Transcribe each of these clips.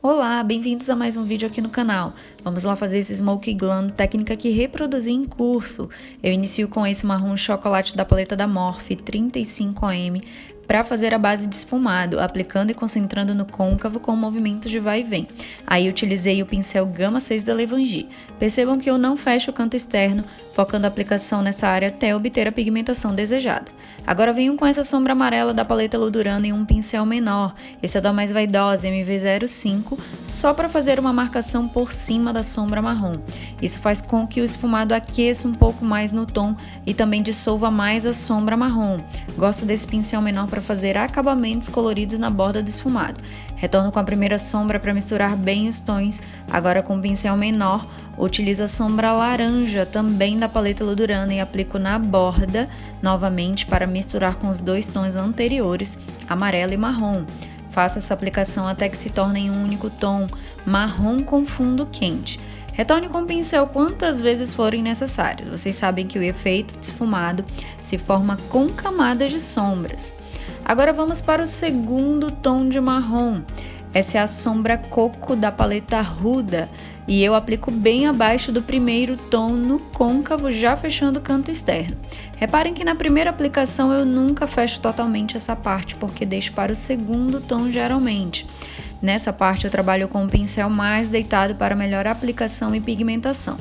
Olá, bem-vindos a mais um vídeo aqui no canal. Vamos lá fazer esse Smoky Glam, técnica que reproduzi em curso. Eu inicio com esse marrom chocolate da paleta da Morphe 35am para fazer a base de esfumado, aplicando e concentrando no côncavo com movimentos de vai e vem. Aí utilizei o pincel Gama 6 da Levangie. Percebam que eu não fecho o canto externo, focando a aplicação nessa área até obter a pigmentação desejada. Agora venho com essa sombra amarela da paleta Ludurana em um pincel menor, esse é da mais vaidosa MV05, só para fazer uma marcação por cima da sombra marrom. Isso faz com que o esfumado aqueça um pouco mais no tom e também dissolva mais a sombra marrom. Gosto desse pincel menor para fazer acabamentos coloridos na borda do esfumado. Retorno com a primeira sombra para misturar bem os tons. Agora com o pincel menor, utilizo a sombra laranja também da paleta Ludurana e aplico na borda novamente para misturar com os dois tons anteriores, amarelo e marrom. Faço essa aplicação até que se torne um único tom, marrom com fundo quente. Retorne com o pincel quantas vezes forem necessárias. Vocês sabem que o efeito de esfumado se forma com camadas de sombras. Agora vamos para o segundo tom de marrom. Essa é a sombra coco da paleta Huda e eu aplico bem abaixo do primeiro tom no côncavo, já fechando o canto externo. Reparem que na primeira aplicação eu nunca fecho totalmente essa parte, porque deixo para o segundo tom geralmente. Nessa parte eu trabalho com um pincel mais deitado para melhor aplicação e pigmentação.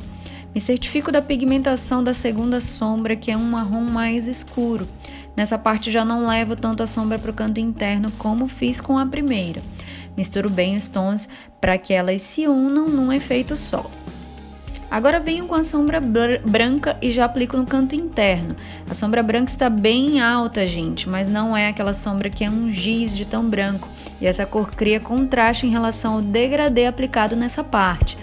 Me certifico da pigmentação da segunda sombra, que é um marrom mais escuro. Nessa parte já não levo tanto a sombra para o canto interno como fiz com a primeira. Misturo bem os tons para que elas se unam num efeito só. Agora venho com a sombra branca e já aplico no canto interno. A sombra branca está bem alta, gente, mas não é aquela sombra que é um giz de tão branco. E essa cor cria contraste em relação ao degradê aplicado nessa parte.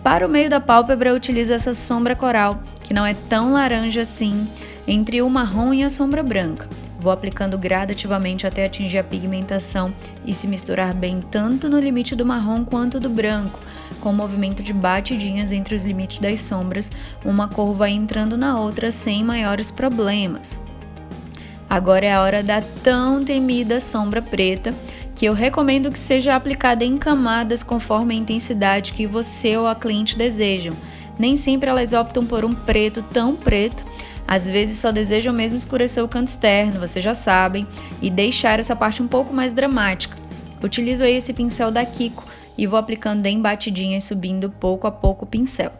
Para o meio da pálpebra eu utilizo essa sombra coral, que não é tão laranja assim, entre o marrom e a sombra branca. Vou aplicando gradativamente até atingir a pigmentação e se misturar bem tanto no limite do marrom quanto do branco, com o movimento de batidinhas entre os limites das sombras, uma cor vai entrando na outra sem maiores problemas. Agora é a hora da tão temida sombra preta, que eu recomendo que seja aplicada em camadas conforme a intensidade que você ou a cliente desejam. Nem sempre elas optam por um preto tão preto, às vezes só desejam mesmo escurecer o canto externo, vocês já sabem, e deixar essa parte um pouco mais dramática. Utilizo aí esse pincel da Kiko e vou aplicando em batidinhas, subindo pouco a pouco o pincel.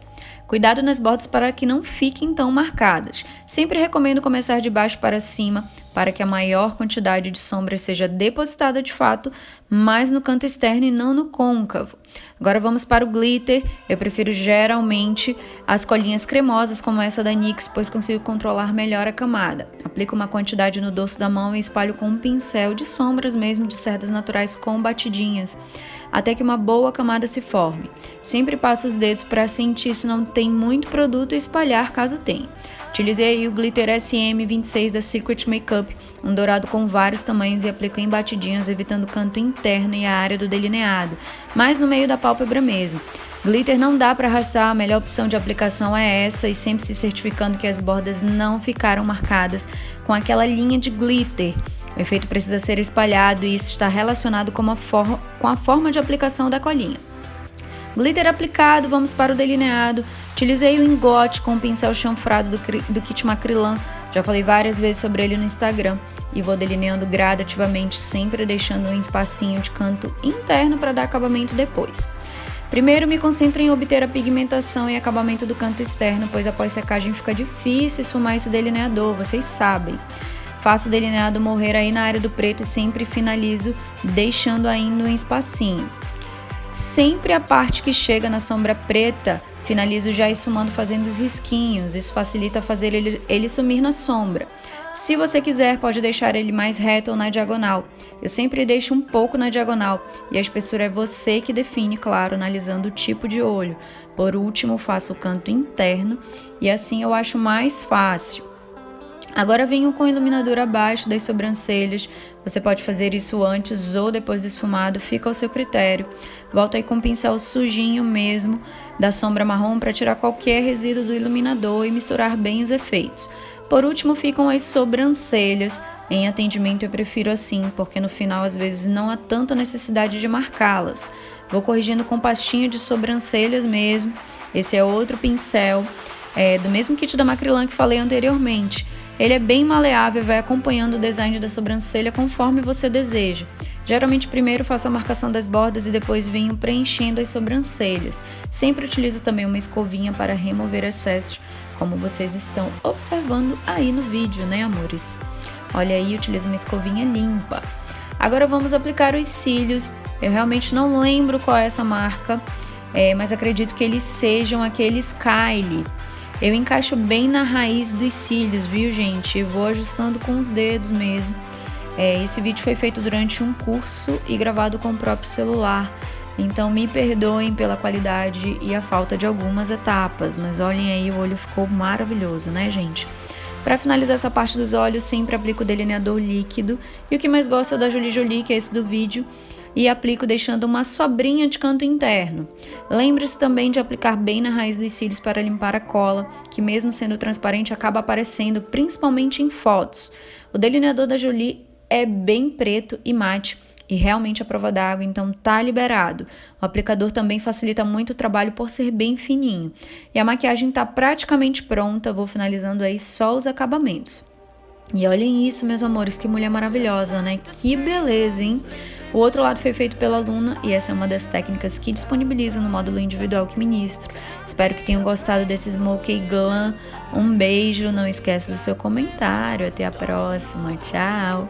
Cuidado nas bordas para que não fiquem tão marcadas. Sempre recomendo começar de baixo para cima, para que a maior quantidade de sombra seja depositada de fato, mais no canto externo e não no côncavo. Agora vamos para o glitter. Eu prefiro geralmente as colinhas cremosas como essa da NYX, pois consigo controlar melhor a camada. Aplico uma quantidade no dorso da mão e espalho com um pincel de sombras mesmo de cerdas naturais com batidinhas, até que uma boa camada se forme. Sempre passo os dedos para sentir se não tem muito produto e espalhar caso tenha. Utilizei o glitter SM26 da Secret Makeup, um dourado com vários tamanhos, e aplico em batidinhas, evitando o canto interno e a área do delineado, mas no meio da pálpebra mesmo. Glitter não dá para arrastar, a melhor opção de aplicação é essa, e sempre se certificando que as bordas não ficaram marcadas com aquela linha de glitter. O efeito precisa ser espalhado e isso está relacionado com a forma de aplicação da colinha. Glitter aplicado, vamos para o delineado. Utilizei o engote com o pincel chanfrado do Kit Macrylan, já falei várias vezes sobre ele no Instagram, e vou delineando gradativamente, sempre deixando um espacinho de canto interno para dar acabamento depois. Primeiro me concentro em obter a pigmentação e acabamento do canto externo, pois após secagem fica difícil esfumar esse delineador, vocês sabem. Faço o delineado morrer aí na área do preto e sempre finalizo deixando ainda um espacinho. Sempre a parte que chega na sombra preta, finalizo já esfumando, fazendo os risquinhos. Isso facilita fazer ele sumir na sombra. Se você quiser, pode deixar ele mais reto ou na diagonal. Eu sempre deixo um pouco na diagonal e a espessura é você que define, claro, analisando o tipo de olho. Por último, faço o canto interno e assim eu acho mais fácil. Agora venho com o iluminador abaixo das sobrancelhas. Você pode fazer isso antes ou depois do esfumado, fica ao seu critério. Volto aí com o pincel sujinho mesmo da sombra marrom para tirar qualquer resíduo do iluminador e misturar bem os efeitos. Por último ficam as sobrancelhas. Em atendimento eu prefiro assim, porque no final às vezes não há tanta necessidade de marcá-las. Vou corrigindo com pastinha de sobrancelhas mesmo. Esse é outro pincel, do mesmo kit da Macrylan que falei anteriormente. Ele é bem maleável e vai acompanhando o design da sobrancelha conforme você deseja. Geralmente primeiro faço a marcação das bordas e depois venho preenchendo as sobrancelhas. Sempre utilizo também uma escovinha para remover excessos, como vocês estão observando aí no vídeo, né, amores? Olha aí, utilizo uma escovinha limpa. Agora vamos aplicar os cílios. Eu realmente não lembro qual é essa marca, mas acredito que eles sejam aqueles Kylie. Eu encaixo bem na raiz dos cílios, viu, gente? Eu vou ajustando com os dedos mesmo. Esse vídeo foi feito durante um curso e gravado com o próprio celular. Então me perdoem pela qualidade e a falta de algumas etapas, mas olhem aí, o olho ficou maravilhoso, né, gente? Para finalizar essa parte dos olhos, sempre aplico o delineador líquido. E o que mais gosto é o da Jolie Jolie, que é esse do vídeo. E aplico deixando uma sobrinha de canto interno. Lembre-se também de aplicar bem na raiz dos cílios para limpar a cola, que mesmo sendo transparente acaba aparecendo, principalmente em fotos. O delineador da Jolie é bem preto e mate e realmente à prova d'água, então tá liberado. O aplicador também facilita muito o trabalho por ser bem fininho. E a maquiagem tá praticamente pronta, vou finalizando aí só os acabamentos. E olhem isso, meus amores, que mulher maravilhosa, né? Que beleza, hein? O outro lado foi feito pela aluna e essa é uma das técnicas que disponibiliza no módulo individual que ministro. Espero que tenham gostado desse Smoky Glam. Um beijo, não esqueça do seu comentário. Até a próxima. Tchau!